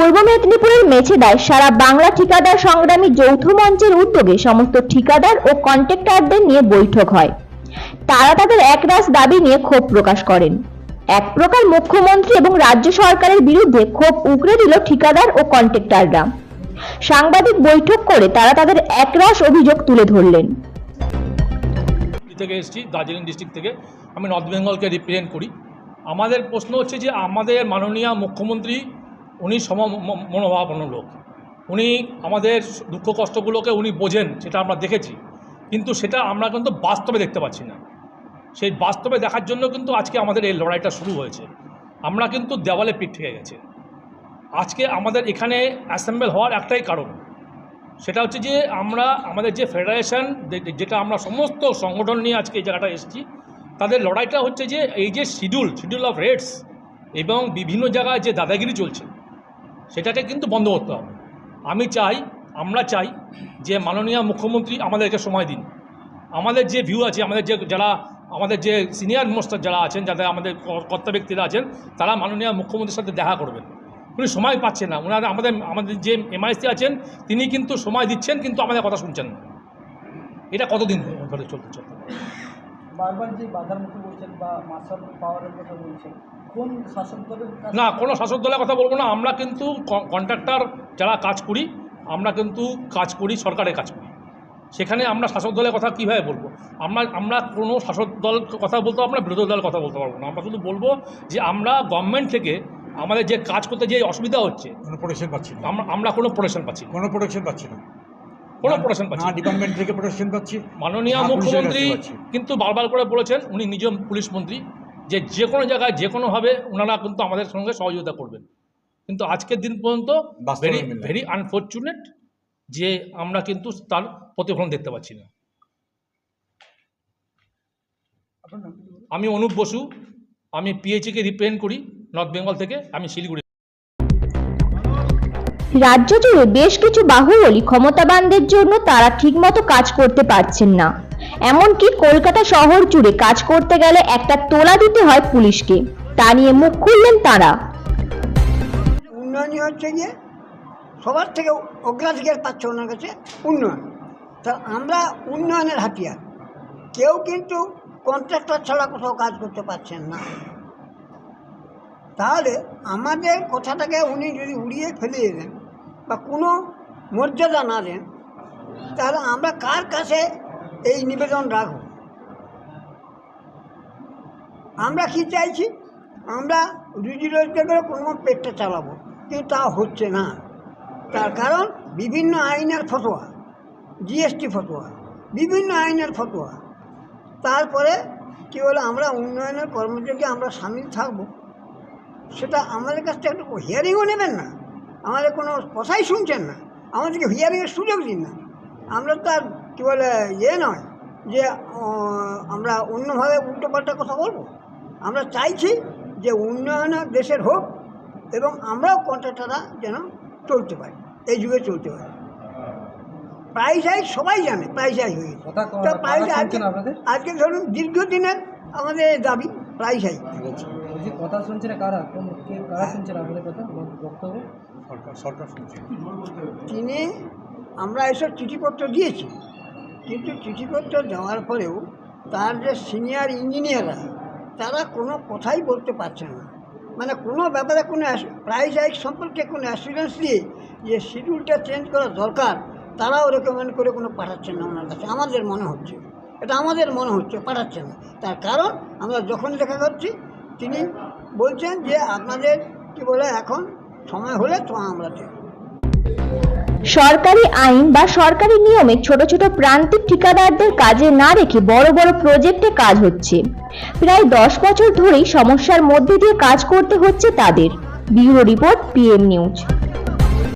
পূর্ব মেদিনীপুরের মেছেদায় সারা বাংলা ঠিকাদার সংগ্রামী যৌথ মঞ্চের উদ্যোগে সমস্ত ঠিকাদার ও কন্ট্রাক্টরদের নিয়ে বৈঠক হয়। তারা তাদের একরাশ দাবি নিয়ে ক্ষোভ প্রকাশ করেন। এক প্রকার মুখ্যমন্ত্রী এবং রাজ্য সরকারের বিরুদ্ধে ক্ষোভ উগরে দিল ঠিকাদার ও কন্ট্রাক্টররা। সাংবাদিক বৈঠক করে তারা তাদের একরাশ অভিযোগ তুলে ধরলেন। থেকে এসেছি দার্জিলিং ডিস্ট্রিক্ট থেকে, আমি নর্থ বেঙ্গলকে রিপ্রেজেন্ট করি। আমাদের প্রশ্ন হচ্ছে যে আমাদের মাননীয় মুখ্যমন্ত্রী উনি মনোভাবাপন্ন লোক, উনি আমাদের দুঃখ কষ্টগুলোকে উনি বোঝেন, সেটা আমরা দেখেছি, কিন্তু সেটা আমরা কিন্তু বাস্তবে দেখতে পাচ্ছি না। সেই বাস্তবে দেখার জন্য কিন্তু আজকে আমাদের এই লড়াইটা শুরু হয়েছে। আমরা কিন্তু দেওয়ালে পিঠ থেকে গেছে। আজকে আমাদের এখানে অ্যাসেম্বল হওয়ার একটাই কারণ, সেটা হচ্ছে যে আমরা আমাদের যে ফেডারেশন, যেটা আমরা সমস্ত সংগঠন নিয়ে আজকে এই জায়গাটা এসেছি, তাদের লড়াইটা হচ্ছে যে এই যে শিডিউল অফ রেটস এবং বিভিন্ন জায়গায় যে দাদাগিরি চলছে, সেটাকে কিন্তু বন্ধ করতে হবে। আমরা চাই যে মাননীয় মুখ্যমন্ত্রী আমাদেরকে সময় দিন। আমাদের যে ভিউ আছে, আমাদের যে সিনিয়র মোস্ট যারা আছেন, যাদের আমাদের কর্তা ব্যক্তিরা আছেন, তারা মাননীয় মুখ্যমন্ত্রীর সাথে দেখা করবেন। উনি সময় পাচ্ছেন না। ওনারা আমাদের যে এমআইসি আছেন, তিনি কিন্তু সময় দিচ্ছেন, কিন্তু আমাদের কথা শুনছেন না। এটা কতদিন ধরে চলতে বারবার যে বাধার মুখে বলছেন বা মার্শাল পাওয়ারের কথা বলছেন, কোন শাসক দলের? না, কোনো শাসক দলের কথা বলবো না। আমরা কিন্তু কন্ট্রাক্টর যারা কাজ করি, আমরা কিন্তু কাজ করি, সরকারের কাজ করি। সেখানে আমরা শাসক দলের কথা কীভাবে বলবো? আমরা কোনো শাসক দল কথা বলতে পারবো না, বিরোধী দলের কথা বলতে পারবো না। আমরা শুধু বলবো যে আমরা গভর্নমেন্ট থেকে আমাদের যে কাজ করতে যে অসুবিধা হচ্ছে, কোনো প্রোটেকশন পাচ্ছি না। আমরা কোনো প্রোটেকশন পাচ্ছি না। কোনো প্রোটেকশন পাচ্ছি না। ডিপার্টমেন্ট থেকে প্রোটেকশন পাচ্ছি। মাননীয় মুখ্যমন্ত্রী কিন্তু বারবার করে বলেছেন, উনি নিজ পুলিশ মন্ত্রী, যে কোনো জায়গায় যে কোনোভাবে ওনারা কিন্তু আমাদের সঙ্গে সহযোগিতা করবেন। কিন্তু আজকের দিন পর্যন্ত ভেরি আনফর্চুনেট যে আমরা কিন্তু তার প্রতিফলন দেখতে পাচ্ছি না। আমি অনুপ বসু, আমি পিএইচকে রিপ্রেজেন্ট করি নর্থ বেঙ্গল থেকে, আমি শিলিগুড়ি। রাজ্য জুড়ে বেশ কিছু বাহুবলী ক্ষমতাবানদের জন্য তারা ঠিকমতো কাজ করতে পারছেন না। এমনকি কলকাতা শহর জুড়ে কাজ করতে গেলে একটা তোলা দিতে হয় পুলিশকে। তা নিয়ে মুখ খুললেন তারা। উন্নয়নই হচ্ছে গিয়ে সবার থেকে অগ্রাধিকার পাচ্ছে ওনার কাছে উন্নয়ন। তা আমরা উন্নয়নের হাতিয়ার। কেউ কিন্তু কন্ট্রাক্টর ছাড়া কোথাও কাজ করতে পারছেন না। তাহলে আমাদের কথাটাকে উনি যদি উড়িয়ে ফেলিয়ে দেন বা কোনো মর্যাদা না দেন, তাহলে আমরা কার কাছে এই নিবেদন রাখব? আমরা কি চাইছি? আমরা রুজি রোজগার করে কোনো পেটটা চালাবো, কিন্তু তা হচ্ছে না। তার কারণ বিভিন্ন আইনের ফতোয়া, জিএসটি ফতোয়া, বিভিন্ন আইনের ফতোয়া। তারপরে কী বলে আমরা উন্নয়নের কর্মযোগে আমরা সামিল থাকবো, সেটা আমাদের কাছ থেকে একটু হিয়ারিংও নেবেন না, আমাদের কোনো কথাই শুনছেন না, আমাদেরকে হিয়ারিংয়ের সুযোগ দিন না। আমরা তো আর কী বলে নয় যে আমরা অন্যভাবে উল্টোপাল্টা কথা বলবো। আমরা চাইছি যে উন্নয়ন দেশের হোক এবং আমরাও কন্ট্রাক্টররা যেন চলতে পারি, এই যুগে চলতে পারি। প্রাইস হাইক সবাই জানে, প্রাইস হাইক হয়ে গেছে। তো প্রাইস আজকে ধরুন দীর্ঘদিনের আমাদের দাবি প্রাইস হাইক। কথা শুনছেন কারা? শুনছেন আমাদের কথা? বক্তব্য সরকার শুনছে। আমরা এসব চিঠিপত্র দিয়েছি, কিন্তু চিঠিপত্র দেওয়ার পরেও তার যে সিনিয়র ইঞ্জিনিয়াররা, তারা কোনো কথাই বলতে পারছেন না। মানে কোনো ব্যাপারে কোনো প্রাইস হাইক সম্পর্কে কোনো অ্যাসুরেন্স দিয়ে যে শিডিউলটা চেঞ্জ করা দরকার, তারাও রেকমেন্ড করে কোনো পাঠাচ্ছেন না ওনার কাছে। আমাদের মনে হচ্ছে, এটা আমাদের মনে হচ্ছে পাঠাচ্ছেন না। তার কারণ আমরা যখন দেখা করছি, তিনি বলছেন যে আপনাদের কি বলে এখন সময় হলে তো আমরা দেব। সরকারি আইন বা সরকারি নিয়মে ছোট ছোট প্রান্তিক ঠিকাদারদের কাজে না রেখে বড় বড় প্রজেক্টে কাজ হচ্ছে। প্রায় 10 বছর ধরেই সমস্যার মধ্যে দিয়ে কাজ করতে হচ্ছে তাদের। Bureau report, PM news.